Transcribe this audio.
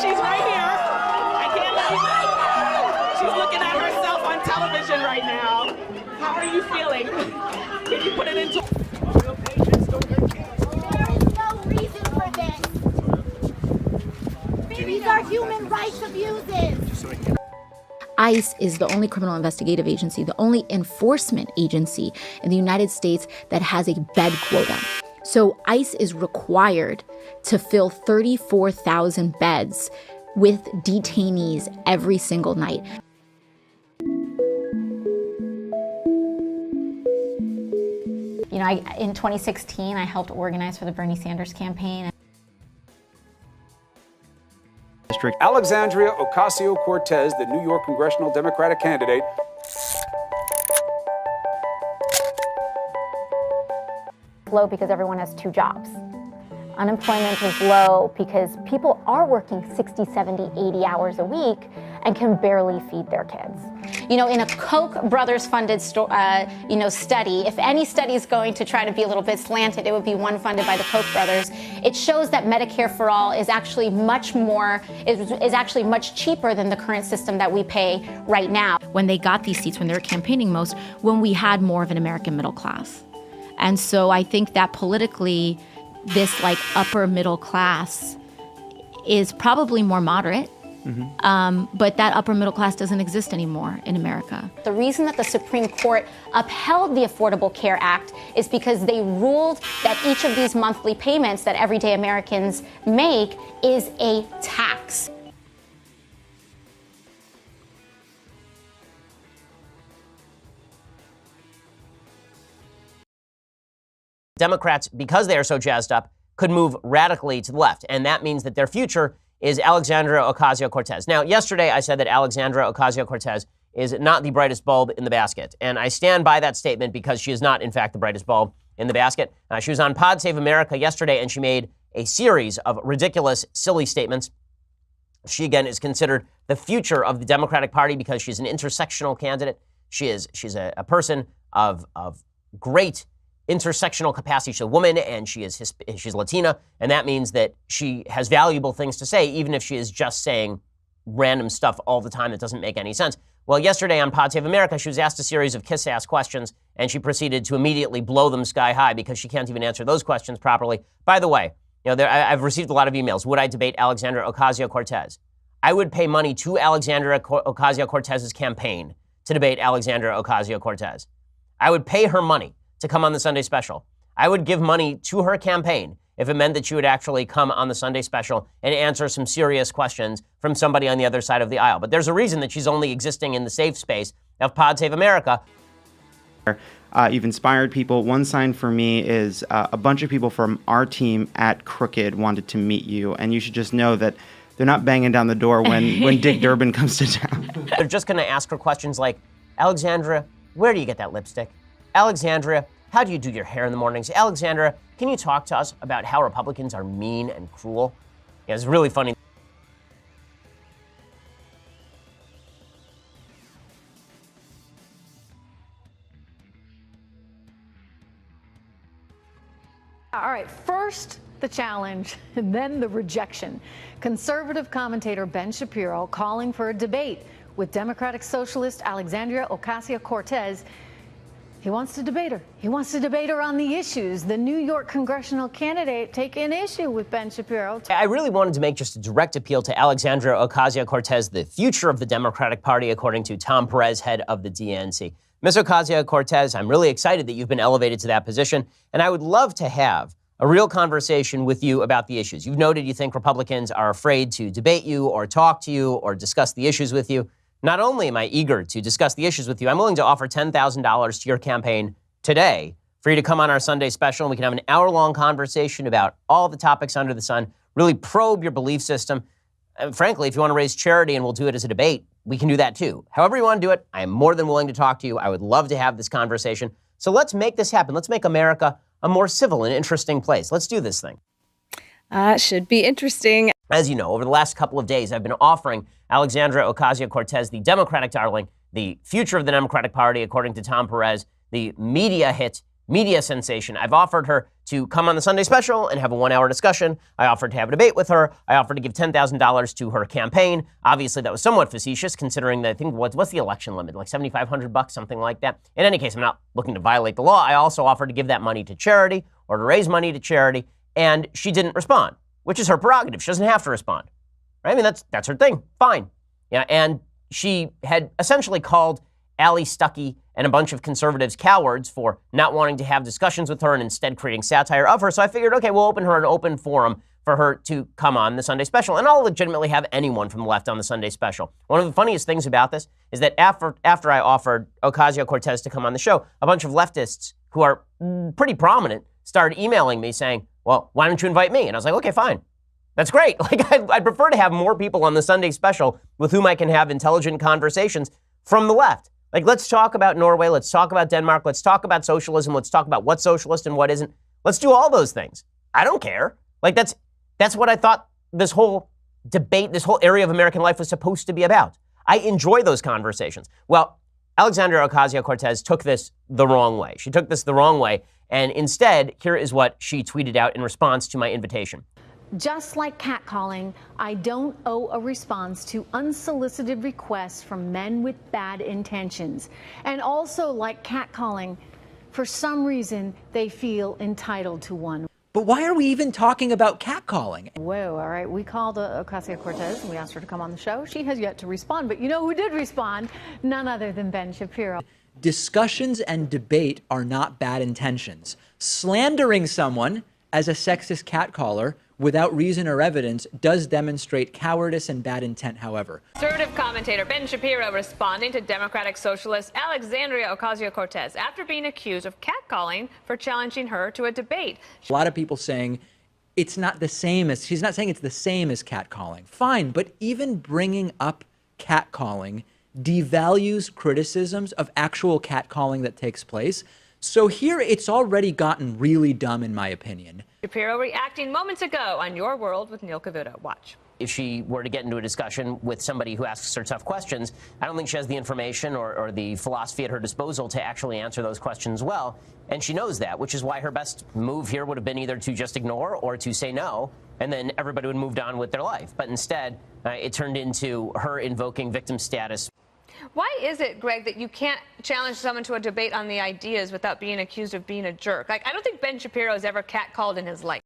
She's right here. I can't let you know. She's looking at herself on television right now. How are you feeling? Can you put it into... There is no reason for this. These are human rights abuses. ICE is the only criminal investigative agency, the only enforcement agency in the United States that has a bed quota. So ICE is required to fill 34,000 beds with detainees every single night. You know, in 2016, I helped organize for the Bernie Sanders campaign. Alexandria Ocasio-Cortez, the New York congressional Democratic candidate. Low because everyone has 2 jobs. Unemployment is low because people are working 60, 70, 80 hours a week and can barely feed their kids. You know, in a Koch brothers funded study, if any study is going to try to be a little bit slanted, it would be one funded by the Koch brothers. It shows that Medicare for all is actually much cheaper than the current system that we pay right now. When they got these seats, when they were campaigning most, when we had more of an American middle class. And so I think that politically, this like upper middle class is probably more moderate. But that upper middle class doesn't exist anymore in America. The reason that the Supreme Court upheld the Affordable Care Act is because they ruled that each of these monthly payments that everyday Americans make is a tax. Democrats, because they are so jazzed up, could move radically to the left. And that means that their future is Alexandria Ocasio-Cortez. Now, yesterday I said that Alexandria Ocasio-Cortez is not the brightest bulb in the basket. And I stand by that statement because she is not, in fact, the brightest bulb in the basket. She was on Pod Save America yesterday, and she made a series of ridiculous, silly statements. She, again, is considered the future of the Democratic Party because she's an intersectional candidate. She's a person of great intersectional capacity. She's a woman, and she's Latina, and that means that she has valuable things to say, even if she is just saying random stuff all the time that doesn't make any sense. Well, yesterday on Pod Save America, she was asked a series of kiss-ass questions, and she proceeded to immediately blow them sky high because she can't even answer those questions properly. By the way, I've received a lot of emails. Would I debate Alexandria Ocasio-Cortez? I would pay money to Alexandria Ocasio-Cortez's campaign to debate Alexandria Ocasio-Cortez. I would pay her money to come on the Sunday special. I would give money to her campaign if it meant that she would actually come on the Sunday special and answer some serious questions from somebody on the other side of the aisle. But there's a reason that she's only existing in the safe space of Pod Save America. You've inspired people. One sign for me is a bunch of people from our team at Crooked wanted to meet you, and you should just know that they're not banging down the door when Dick Durbin comes to town. They're just going to ask her questions like, Alexandria, where do you get that lipstick? Alexandria, how do you do your hair in the mornings? Alexandria, can you talk to us about how Republicans are mean and cruel? Yeah, it's really funny. All right, first the challenge, and then the rejection. Conservative commentator Ben Shapiro calling for a debate with Democratic Socialist Alexandria Ocasio-Cortez. He wants to debate her. He wants to debate her on the issues. The New York congressional candidate taking issue with Ben Shapiro. I really wanted to make just a direct appeal to Alexandria Ocasio-Cortez, the future of the Democratic Party, according to Tom Perez, head of the DNC. Ms. Ocasio-Cortez, I'm really excited that you've been elevated to that position, and I would love to have a real conversation with you about the issues. You've noted you think Republicans are afraid to debate you or talk to you or discuss the issues with you. Not only am I eager to discuss the issues with you, I'm willing to offer $10,000 to your campaign today for you to come on our Sunday special, and we can have an hour-long conversation about all the topics under the sun, really probe your belief system. And frankly, if you want to raise charity and we'll do it as a debate, we can do that too. However you want to do it, I am more than willing to talk to you. I would love to have this conversation. So let's make this happen. Let's make America a more civil and interesting place. Let's do this thing. Should be interesting. As you know, over the last couple of days, I've been offering Alexandria Ocasio-Cortez, the Democratic darling, the future of the Democratic Party, according to Tom Perez, the media hit media sensation. I've offered her to come on the Sunday special and have a 1-hour discussion. I offered to have a debate with her. I offered to give $10,000 to her campaign. Obviously, that was somewhat facetious, considering that I think what's the election limit, like $7,500, something like that. In any case, I'm not looking to violate the law. I also offered to give that money to charity or to raise money to charity, and she didn't respond, which is her prerogative. She doesn't have to respond. Right? I mean, that's her thing. Fine. Yeah, and she had essentially called Allie Stuckey and a bunch of conservatives cowards for not wanting to have discussions with her and instead creating satire of her. So I figured, okay, we'll open her an open forum for her to come on the Sunday special. And I'll legitimately have anyone from the left on the Sunday special. One of the funniest things about this is that after I offered Ocasio-Cortez to come on the show, a bunch of leftists who are pretty prominent started emailing me saying, well, why don't you invite me? And I was like, okay, fine. That's great. Like, I'd prefer to have more people on the Sunday special with whom I can have intelligent conversations from the left. Like, let's talk about Norway. Let's talk about Denmark. Let's talk about socialism. Let's talk about what's socialist and what isn't. Let's do all those things. I don't care. Like, that's what I thought this whole debate, this whole area of American life was supposed to be about. I enjoy those conversations. Well, Alexandria Ocasio-Cortez took this the wrong way. She took this the wrong way. And instead, here is what she tweeted out in response to my invitation. Just like catcalling, I don't owe a response to unsolicited requests from men with bad intentions. And also, like catcalling, for some reason, they feel entitled to one. But why are we even talking about catcalling? Whoa, all right. We called Ocasio-Cortez and we asked her to come on the show. She has yet to respond. But you know who did respond? None other than Ben Shapiro. Discussions and debate are not bad intentions. Slandering someone as a sexist catcaller without reason or evidence does demonstrate cowardice and bad intent, however. Conservative commentator Ben Shapiro responding to Democratic socialist Alexandria Ocasio-Cortez after being accused of catcalling for challenging her to a debate. A lot of people saying it's not the same as, she's not saying it's the same as catcalling. Fine, but even bringing up catcalling devalues criticisms of actual catcalling that takes place. So here it's already gotten really dumb, in my opinion. Shapiro reacting moments ago on Your World with Neil Cavuto. Watch. If she were to get into a discussion with somebody who asks her tough questions, I don't think she has the information or the philosophy at her disposal to actually answer those questions well. And she knows that, which is why her best move here would have been either to just ignore or to say no, and then everybody would have moved on with their life. But instead, it turned into her invoking victim status. Why is it, Greg, that you can't challenge someone to a debate on the ideas without being accused of being a jerk? Like, I don't think Ben Shapiro has ever catcalled in his life.